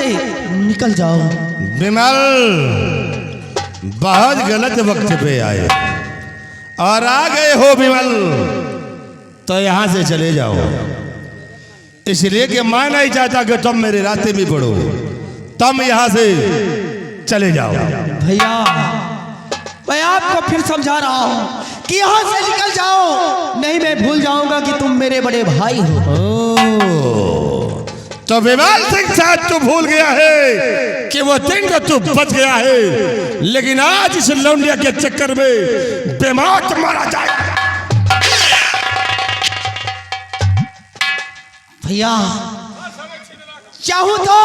से निकल जाओ। विमल बहुत गलत वक्त पे आए और आ गए हो विमल, तो यहां से चले जाओ, इसलिए कि मैं नहीं चाहता कि तुम मेरे रास्ते में पड़ो। तुम यहां से चले जाओ। भैया मैं आपको फिर समझा रहा हूँ कि यहाँ से निकल जाओ, नहीं मैं भूल जाऊंगा कि तुम मेरे बड़े भाई हो। तो विमल सिंह साहब तू भूल गया है कि वो दिन तो तू बच गया है, लेकिन आज इस लौंडिया के चक्कर में बेमौत मारा जाएगा। भैया चाहूं तो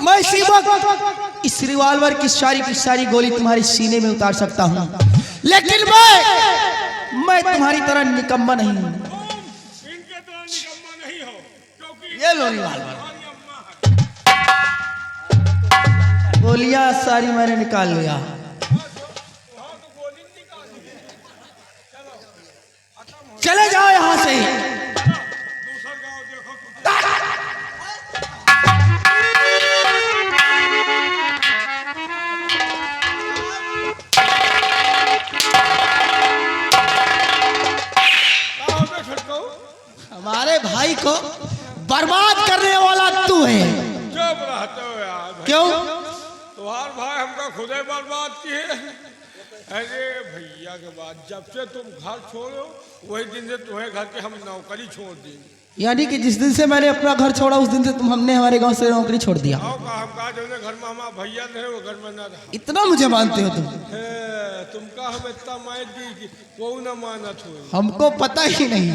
मैं इसी वक्त इस रिवॉल्वर की सारी गोली तुम्हारे सीने में उतार सकता हूं, लेकिन मैं तुम्हारी तरह निकम्मा नहीं हूं। ये लो रिवॉल्वर, गोलियां सारी मैंने निकाल लिया। चले जाओ यहां से। हमारे भाई को बर्बाद करने वाला तू है। चुप रहते हो यार। क्यों? तुम्हार भाई हमका खुदे बर्बाद किए। अरे भैया के बाद जब से तुम घर छोड़ो वही दिन से तुम्हें घर के हम नौकरी छोड़ दी। यानी कि जिस दिन से मैंने अपना घर छोड़ा उस दिन से हमने हमारे गांव से नौकरी छोड़ दिया। हम कहा जो घर में हमारा भैया नहीं वो घर में ना रहा। इतना मुझे मानते हो तुम? तुमका हम इतना मान दी कोई ना मानत हो। हमको पता ही नहीं।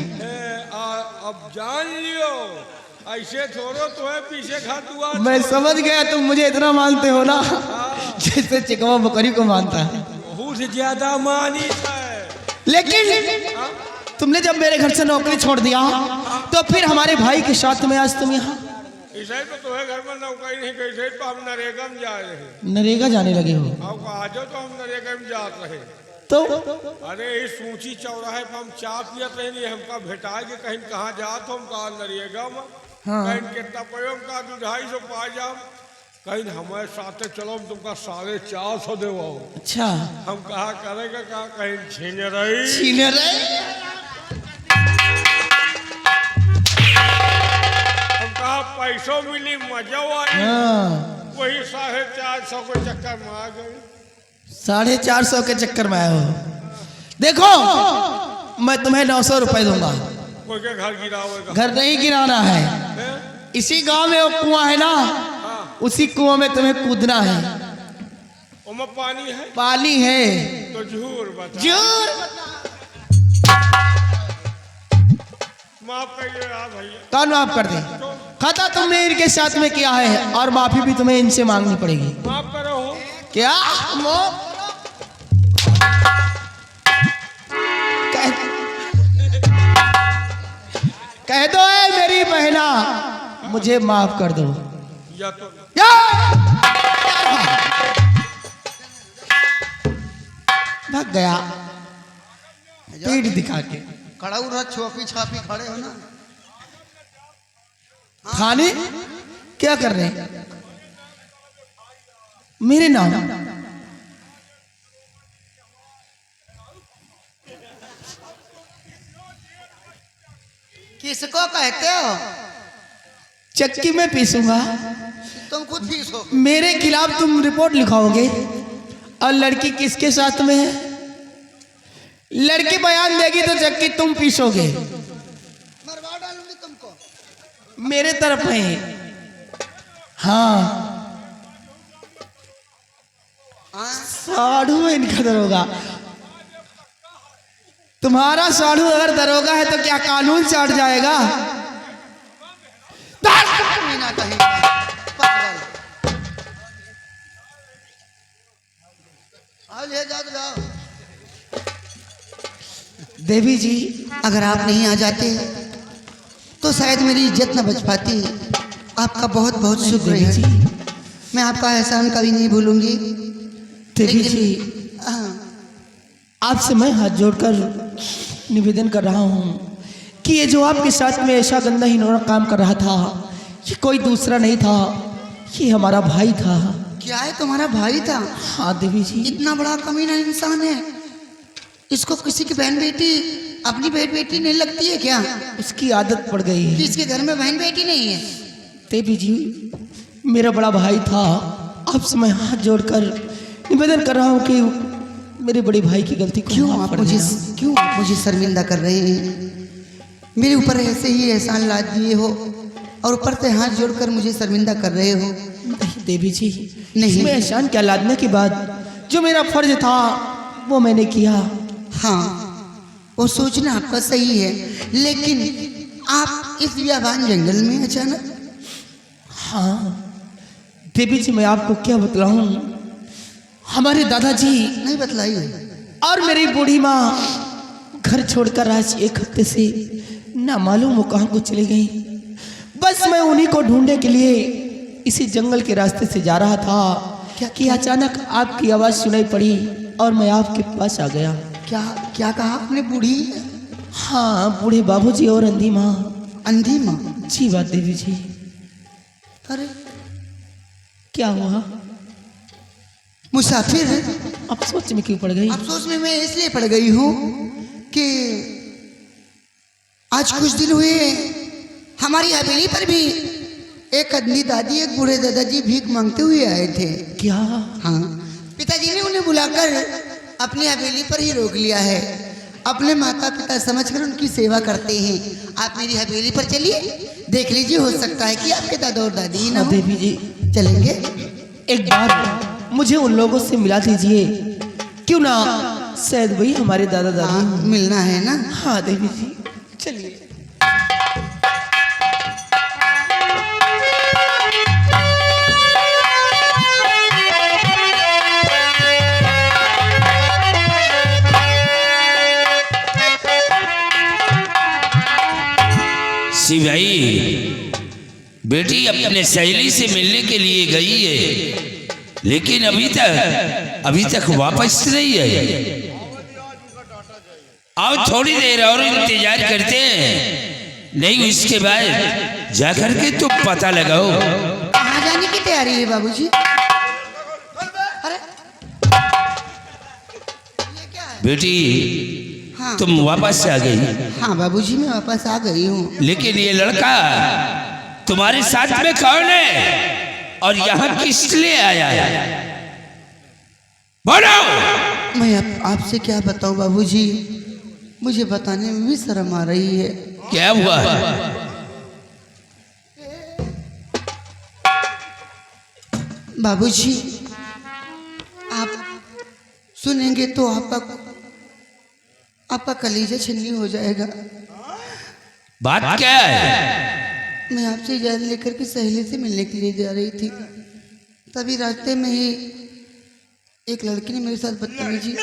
अब जान लियो ऐसे छोड़ो तुम्हें पीछे घात हुआ। मैं समझ गया तुम मुझे इतना मानते हो ना, जैसे चिकवा बकरी को मानता है। बहुत ज्यादा मानी है। लेकिन तुमने जब मेरे घर से नौकरी छोड़ दिया तो फिर हमारे भाई के साथ में आज तुम यहाँ। इसे तो तुम्हें घर में नौकरी नहीं कैसे तो हम नरेगा में जा रहे हैं। नरेगा जाने लगे हो? अब आज तो हम नरेगा में जा रहे तो अरे इस ऊंची चौराहे पर हम चाय पियत रहे हमका भेटाए के कहीं कहाँ जात हम कहा नरेगा में। हाँ। कहीं कितना पे का 250 पा जाओ, कहीं हमारे साथ चलो तुमका 450 देवो। अच्छा हम कहा करेगा कहा कहीं छीने रही हम कहा पैसों मिली मजा आई। हाँ। वही 450 के चक्कर में आ गई। 450 के चक्कर में आए हो। देखो मैं तुम्हें 900 रुपए दूंगा। कोई के घर गिरावेगा? घर नहीं गिराना है, इसी गांव में वो कुआं है ना, उसी कुआं में तुम्हें कूदना है। उसमें पानी है? पानी है तो झूर बता। झूर माफ करिए भैया। कौन माफ कर दे? खाता तुमने इनके साथ में किया है और माफी भी तुम्हें इनसे मांगनी पड़ेगी। माफ करो। क्या? कह दो है मेरी बहना मुझे माफ कर दो। या तो भाग गया पीठ दिखा के। खड़ा रहा छोपी छापी खड़े हो ना। खाने क्या कर रहे हैं? मेरे नाम किसको कहते हो? चक्की में पीसूंगा। तुम खुद पीसो। मेरे खिलाफ तुम रिपोर्ट लिखाओगे और लड़की किसके साथ में है? लड़की बयान देगी तो चक्की तुम पीसोगे। मरवा डालूंगी तुमको। मेरे तरफ है। हाँ साढ़ू है इनका दरोगा। तुम्हारा साढ़ू अगर दरोगा है तो क्या कानून चाट जाएगा? ना कहीं पागल। आओ ले जाओ। देवी जी अगर आप नहीं आ जाते तो शायद मेरी इज्जत न बच पाती। आपका बहुत बहुत शुक्र देवी है। जी, मैं आपका एहसान कभी नहीं भूलूंगी। देवी जी आपसे मैं हाथ जोड़कर निवेदन कर रहा हूँ कि ये जो आपके साथ में ऐसा गंदा ही काम कर रहा था ये कोई दूसरा नहीं था, ये हमारा भाई था। क्या है, तुम्हारा भाई था? हाँ देवी जी। इतना बड़ा कमीना इंसान है, इसको किसी की बहन बेटी अपनी बहन बेटी नहीं लगती है क्या? उसकी आदत पड़ गई है। किसके घर में बहन बेटी नहीं है? देवी जी, मेरा बड़ा भाई था। आपसे मैं हाथ जोड़कर निवेदन कर रहा हूँ कि मेरे बड़े भाई की गलती को माफ कर देना। क्यों आप मुझे शर्मिंदा कर रहे हैं? मेरे ऊपर ऐसे ही एहसान लाद दिए हो और ऊपर से हाथ जोड़कर मुझे शर्मिंदा कर रहे हो। नहीं देवी जी, नहीं। इसमें एहसान क्या लादने के बाद जो मेरा फर्ज था वो मैंने किया। हाँ, वो सोचना आपका सही है, लेकिन आप इस बियाबान जंगल में अचानक। हाँ देवी जी, मैं आपको क्या बतलाऊं, हमारे दादाजी नहीं बतलाइए। और मेरी बूढ़ी माँ घर छोड़कर आज एक हफ्ते से ना मालूम वो कहाँ को चली गई। बस मैं उन्हीं को ढूंढने के लिए इसी जंगल के रास्ते से जा रहा था कि अचानक आपकी आवाज़ सुनाई पड़ी और मैं आपके पास आ गया। क्या क्या कहा आपने? बूढ़ी? हाँ, बूढ़े बाबूजी और अंधी माँ। अंधी माँ? जी बात देवी जी। अरे क्या हुआ? मुसाफिर? अब सोच में क्यों पड़ गई? अफसोस में मैं इसलिए पड़ गई हूँ कि आज कुछ दिन हुए हमारी हवेली पर भी एक अंधी दादी एक बूढ़े दादाजी भीख मांगते हुए आए थे। क्या? हाँ, पिताजी ने उन्हें बुलाकर अपनी हवेली पर ही रोक लिया है। अपने माता पिता समझकर उनकी सेवा करते हैं। आप मेरी हवेली पर चलिए, देख लीजिए, हो सकता है कि आपके दादा और दादी ही ना हो। देवी जी चलेंगे? एक बार मुझे उन लोगों से मिला दीजिए, क्यों ना शायद वही हमारे दादा दादी। हाँ, मिलना है ना? हाँ देवी जी, चलिए। भाई, बेटी अपने सहेली से मिलने के लिए गई है, लेकिन अभी तक वापस नहीं आई। आओ थोड़ी देर और इंतजार करते हैं, नहीं उसके बाद जाकर के तो पता लगाओ। कहाँ जाने की तैयारी है बाबूजी? अरे ये क्या है? बेटी, हाँ। तुम वापस आ गई। हाँ बाबूजी, मैं वापस आ गई हूँ। लेकिन ये लड़का तुम्हारे साथ में कौन है और यहाँ किस लिए आया है? बोलो। मैं आपसे क्या बताऊँ बाबूजी, मुझे बताने में भी शर्म आ रही है। क्या हुआ? बाबूजी, आप सुनेंगे तो आपका कलेजा छन्नी हो जाएगा। बात क्या है? मैं आपसे इजाज़त लेकर के सहेली से मिलने के लिए जा रही थी, तभी रास्ते में ही एक लड़की ने मेरे साथ बदतमीजी।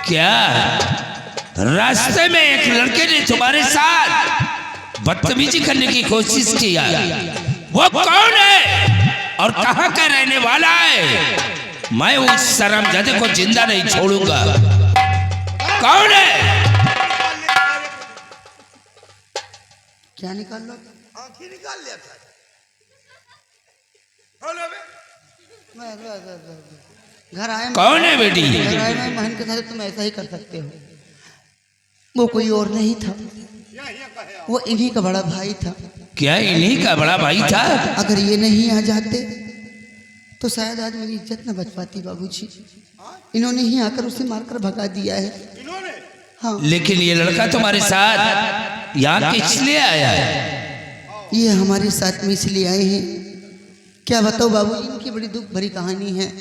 क्या रास्ते में एक लड़के ने तुम्हारे साथ बदतमीजी करने की कोशिश की? वो कौन है और कहाँ का रहने वाला है? मैं उस शर्मजादे को जिंदा नहीं छोड़ूंगा। कौन है? क्या निकाल लो? आंखें निकाल लिया था। घर आए कौन है बेटी? घर आए मैं बहन के साथ तुम ऐसा ही कर सकते हो। वो कोई और नहीं था, वो इन्हीं का बड़ा भाई था। क्या इन्हीं का बड़ा भाई था? अगर ये नहीं आ जाते तो शायद आज मेरी इज्जत न बच पाती बाबूजी। इन्होंने ही आकर उसे मारकर भगा दिया है। हाँ, लेकिन ये लड़का तुम्हारे साथ यहाँ किस लिए आया है? ये हमारे साथ में इसलिए आए हैं, क्या बताओ बाबूजी, इनकी बड़ी दुख भरी कहानी है।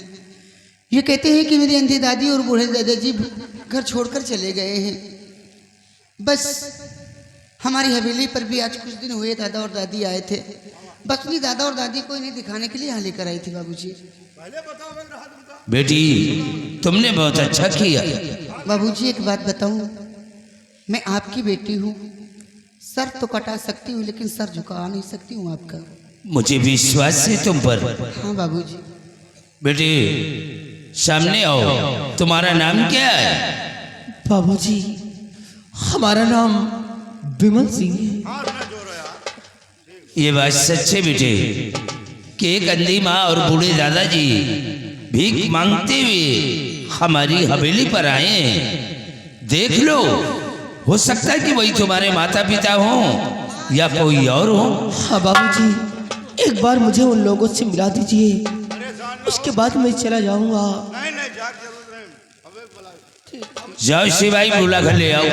ये कहते हैं कि मेरी अंधी दादी और बूढ़े दादाजी घर छोड़कर चले गए हैं। बस हमारी हवेली पर भी आज कुछ दिन हुए दादा और दादी आए थे। बस अपनी दादा और दादी को इन्हें दिखाने के लिए यहाँ लेकर आई थी बाबूजी। बेटी, तुमने बहुत अच्छा किया। बाबूजी एक बात बताऊं, मैं आपकी बेटी हूँ। सर तो कटा सकती हूँ लेकिन सर झुका नहीं सकती हूँ आपका। मुझे विश्वास है तुम पर। हाँ बाबूजी। बेटी सामने आओ, तुम्हारा नाम क्या है? बाबूजी, हमारा नाम विमल सिंह है। ये बात सच है बेटे, कि एक अंधी माँ और बूढ़े दादाजी भीख मांगते हुए हमारी हवेली पर आए हैं। देख लो, हो सकता है कि वही तुम्हारे माता पिता हो या कोई और हो। हाँ बाबूजी, एक बार मुझे उन लोगों से मिला दीजिए, उसके बाद मैं चला जाऊंगा। जाओ शिवाई बुला कर ले आओ।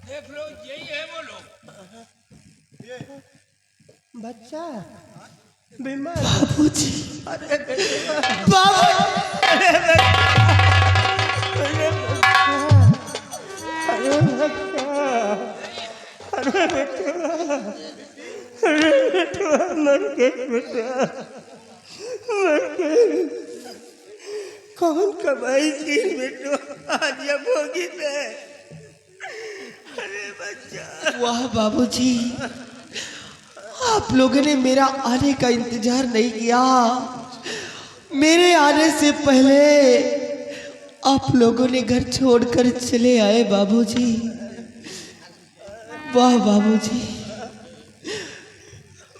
देख लो, यही है वो लोग। बच्चा बाबूजी, बाबू कौन कमाई की बेटो आज जब होगी थे। अरे बच्चा, वाह बाबूजी, आप लोगों ने मेरा आने का इंतजार नहीं किया। मेरे आने से पहले आप लोगों ने घर छोड़कर चले आए बाबूजी। वाह बाबूजी।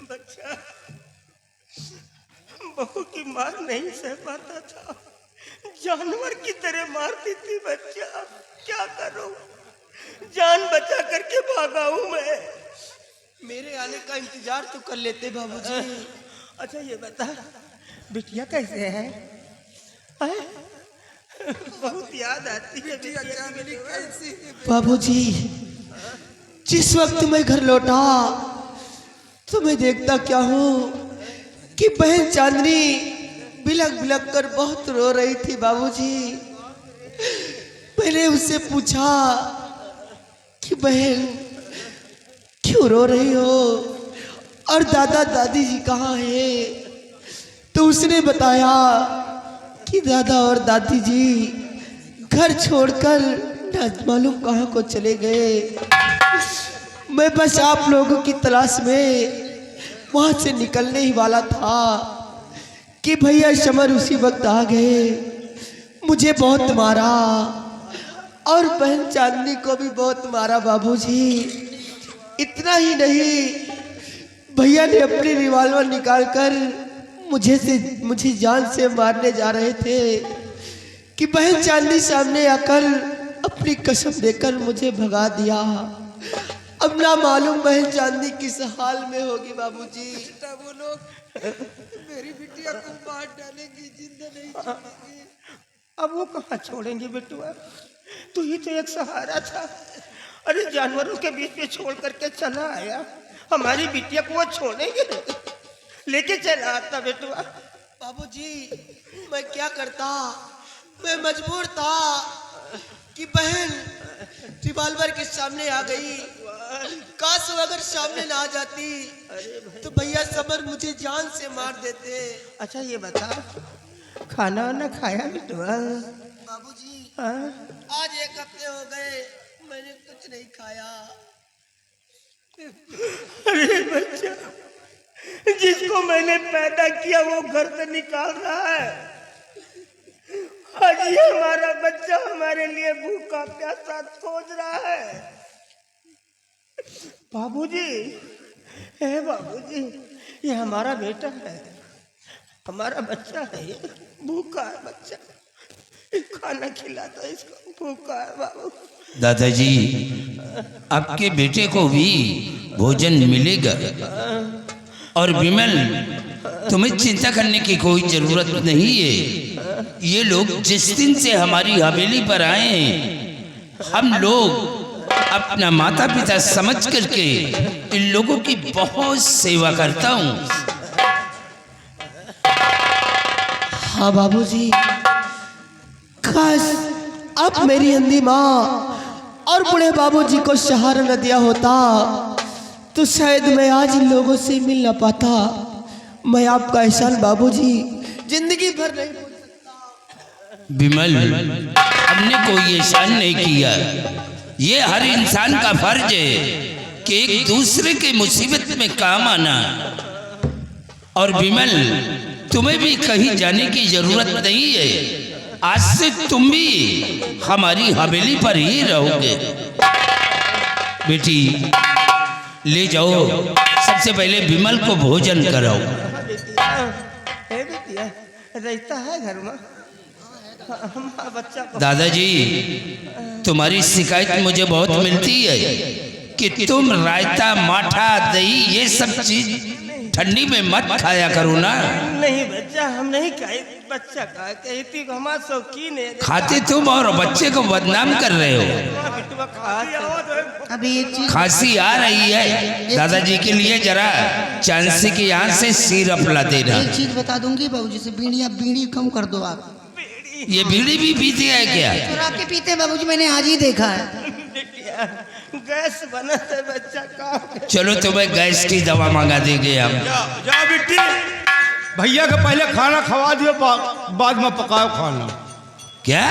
बच्चा बहू की मार नहीं सह पाता था, जानवर की तरह मारती थी। बच्चा क्या करूं, जान बचा करके भागा हूं मैं। मेरे आने का इंतजार तो कर लेते बाबूजी। अच्छा ये बता, बिटिया कैसे है? बहुत याद आती है बिटिया की। बाबूजी, जिस वक्त मैं घर लौटा तो मैं देखता क्या हूँ कि बहन चांदनी बिलक बिलक कर बहुत रो रही थी बाबूजी। मैंने उससे पूछा कि बहन क्यों रो रही हो और दादा दादी जी कहाँ हैं? तो उसने बताया कि दादा और दादी जी घर छोड़कर न मालूम कहाँ को चले गए। मैं बस आप लोगों की तलाश में वहां से निकलने ही वाला था कि भैया शमर उसी वक्त आ गए। मुझे बहुत मारा और बहन चांदनी को भी बहुत मारा बाबूजी। इतना ही नहीं, भैया ने अपनी रिवॉल्वर निकालकर मुझे जान से मारने जा रहे थे कि बहन चांदनी सामने आकर अपनी कसम देकर मुझे भगा दिया। अब ना मालूम बहन चांदनी किस हाल में होगी बाबूजी। वो लोग मेरी बिटिया को मार डालेंगी, जिंदा नहीं छोड़ेंगी। अब वो कहाँ छोड़ेंगे बेटुआ, तू ही तो एक सहारा था। अरे जानवरों के बीच में छोड़ करके चला आया, हमारी बिटिया को वो छोड़ेंगे? लेके चला आता बेटुआ। बाबूजी, मैं क्या करता, मैं मजबूर था कि बहन रिवॉल्वर के सामने आ गई। काश वो अगर सामने ना आ जाती तो भैया समर मुझे जान से मार देते। अच्छा ये बता, खाना वाना खाया बेटुआ? बाबूजी, हाँ? आज 1 हफ्ते हो गए मैंने कुछ नहीं खाया। अरे बच्चा, जिसको मैंने पैदा किया वो घर से निकाल रहा है। आज ये हमारा बच्चा हमारे लिए भूखा प्यासा खोज रहा है। बाबूजी, हे बाबूजी, ये हमारा बेटा है, हमारा बच्चा है, ये भूखा है बच्चा, खाना खिलाता इसको, भूखा है बाबू। दादाजी, आपके बेटे को भी भोजन मिलेगा। और विमल, तुम्हें चिंता करने की कोई जरूरत नहीं है। ये लोग जिस दिन से हमारी हवेली पर आए हैं, हम लोग अपना माता पिता समझ करके इन लोगों की बहुत सेवा करता हूँ। हाँ बाबूजी, काश अब मेरी अंधी माँ और बूढ़े बाबूजी को सहारा न दिया होता तो शायद मैं आज इन लोगों से मिल ना पाता। मैं आपका एहसान बाबूजी जिंदगी भर नहीं भूल सकता। विमल, हमने कोई एहसान नहीं किया। ये हर इंसान का फर्ज है कि एक दूसरे के मुसीबत में काम आना। और विमल, तुम्हें भी कहीं जाने की जरूरत नहीं है। आज से तुम भी हमारी हवेली पर ही रहोगे। बेटी, ले जाओ, सबसे पहले विमल को भोजन कराओ। बेटिया रहता है घर में बच्चा को। दादाजी, तुम्हारी शिकायत मुझे बहुत मिलती है कि तुम रायता, माठा, दही ये सब चीज ठंडी में मत खाया करो ना। नहीं बच्चा, हम नहीं खाए। बच्चा खा कहती हमारा शौकीन है। खाते तुम और बच्चे को बदनाम कर रहे हो। बिटुआ खाते। अभी एक चीज खांसी आ रही है, दादाजी के लिए जरा चांसी के यहाँ से सिरप ला देना। एक चीज बता दूंगी बाबूजी से, बीड़ी कम कर दो आप। ये बीड़ी भी पीते हैं क्या? चुरा के पीते हैं बाबूजी, मैंने आज ही देखा है। बिटिया गैस बना है बच्चा का। चलो तुम्हें गैस की दवा मंगा देंगे हम। जा बिट्टी, भैया के पहले खाना खवा दियो, बाद में पकाओ खाना। क्या?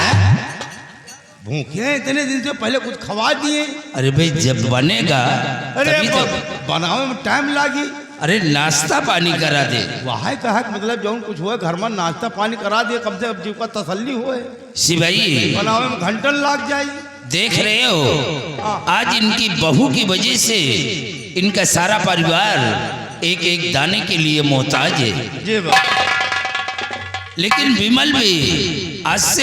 भूखे हैं इतने दिन से, पहले कुछ खवा दिए। अरे भाई, जब बनेगा अरे तभी तो। बनावे में टाइम लागी। अरे नाश्ता पानी करा दे। वहाँ कहा मतलब जौन कुछ हुए घर में नाश्ता पानी करा दिए, कम से कम जीव का तसल्ली हुए। शिवाई, बनावे में घंटन लग जाए। देख रहे हो, आज इनकी बहू की वजह से इनका सारा परिवार एक एक दाने के लिए मोहताज है। जी लेकिन विमल भी आज से